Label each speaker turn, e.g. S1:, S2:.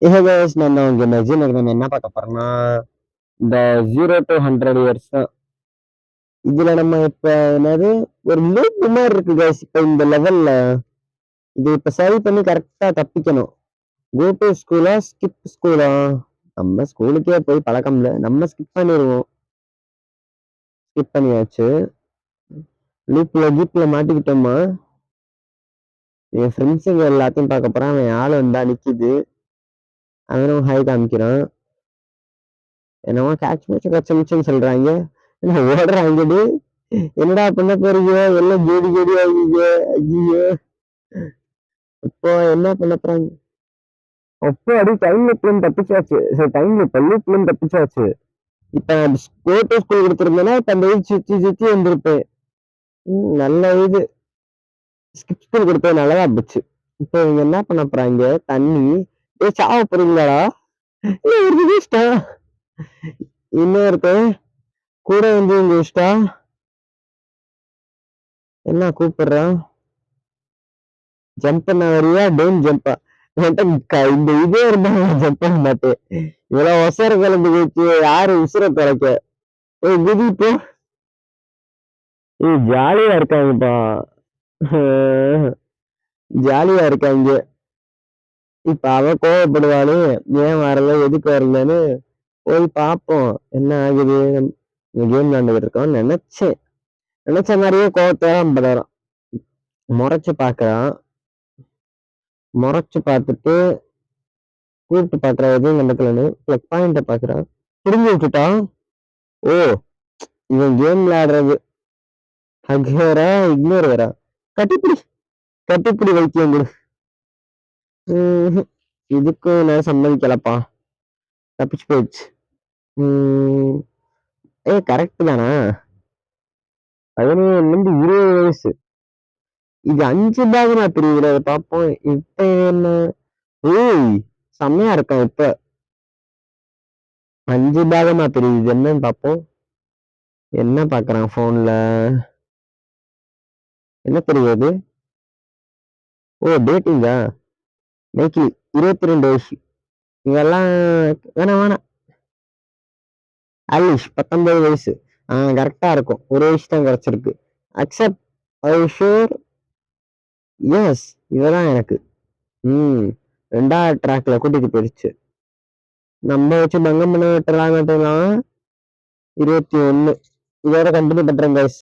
S1: Hey guys, நான் தான் உங்க மெஜி. இன்னைக்கு நம்ம என்ன பார்க்க போறோம்னா, இந்த 0 to 100 இயர்ஸ் தான். இதுல நம்ம இப்ப என்னது ஒரு லூப் மாரி இருக்கு guys. இப்ப இந்த லெவல்ல இது இப்ப சரி பண்ணி கரெக்ட்டா தப்பிக்கணும். கோ டூ ஸ்கூலா? ஸ்கிப் ஸ்கூலா? நம்ம ஸ்கூலுக்கே போய் பழக்கம் இல்ல. நம்ம ஸ்கிப் பண்ணிருவோம். ஸ்கிப் பண்ணியாச்சு. கீப்ல மாட்டிக்கிட்டோமா? என் ஃப்ரெண்ட்ஸுங்க எல்லாத்தையும் பார்க்க போறான். அவன் ஆளு வந்தா நிக்குது. அவனும் ஹாய் காமிக்கிறான். என்னமோ கச்சமிச்சன்னு சொல்றாங்க. என்ன ஓடுறாங்கடி. என்னடா பண்ண போறீங்க? எல்லாம் ஜோடி ஜோடி ஆகுங்க. ஐயோ, இப்போ என்ன பண்ண போறாங்க? அப்போ அடி டைம்ல பிள்ளைங்க தப்பிச்சாச்சு. சரி, டைம்ல பள்ளி பிள்ளைங்க தப்பிச்சாச்சு. இப்ப ஸ்கூல் கொடுத்துருந்தேன்னா இப்ப அந்த இது சுத்தி சுத்தி வந்திருப்பேன். நல்ல இது ஸ்கிப் ஸ்கூல் கொடுத்தது நல்லதா போச்சு. இப்போ இவங்க என்ன பண்ண போறாங்க? தண்ணி சாவ போறீங்களாடா? இஷ்டா இன்னொருத்தன் கூட வந்து இங்க இஷ்டா என்ன கூப்பிடுறான்? ஜம்ப் பண்ண வரியா? டோன்ட் ஜம்பா. இந்த இதே இருந்தா ஜம்ப் பண்ண மாட்டேன். இவ்வளவு ஒசர கலந்து வச்சு யாரு உசுர தொலைக்க? குதிப்போ. ஜாலியா இருக்காங்கப்பா. ஜாலியா இருக்காங்க. இப்ப அவ கோவப்படுவாளு. ஏன் வரல, எதுக்கு வரலன்னு போய் பார்ப்போம் என்ன ஆகுது. கேம் விளையாண்டுகிட்டு இருக்கோம் நினைச்சேன். நினைச்ச மாதிரியே கோவத்தான் படுறான். முறைச்சு பாக்குறான். முறைச்சு பார்த்துட்டு கூப்பிட்டு பாக்குற எதுவும் நடக்கலன்னு பிளக் பாயிண்ட பாக்குறான். புரிஞ்சு விட்டுட்டான். ஓ, இவன் கேம் விளையாடுறது. ஹக் வேற, இக்னோர் வேற. கட்டிப்பிடி கட்டிப்பிடி வைத்தியம் கொடு. இதுக்கும் நான் சம்மதிக்கலப்பா. தப்பிச்சு போயிடுச்சு. கரெக்ட் தானா? 17 20 வயசு. இது 5 பாகமா பிரிவுல பார்ப்போம். இப்ப என்ன? செம்மையா இருக்கான். இப்ப 5 பாகமா பிரிவுது. என்னன்னு பார்ப்போம். என்ன பாக்குறான் போன்ல? என்ன தெரியாது. ஓ, டேட்டிங்கா? மேக்கி 22 வயசு. இதெல்லாம் வேணாம். ஆலிஷ் 19 வயசு. கரெக்டா இருக்கும். ஒரு வயசு தான் கிடைச்சிருக்கு. அக்செப்ட். ஐ ஷூர். எஸ், இதெல்லாம் எனக்கு 2வது ட்ராக்ல கூட்டிட்டு போயிடுச்சு. நம்ம வச்சு பங்கம் பண்ண விட்டுலாம். 21 இதோட கண்டினியூ பண்றேன் guys.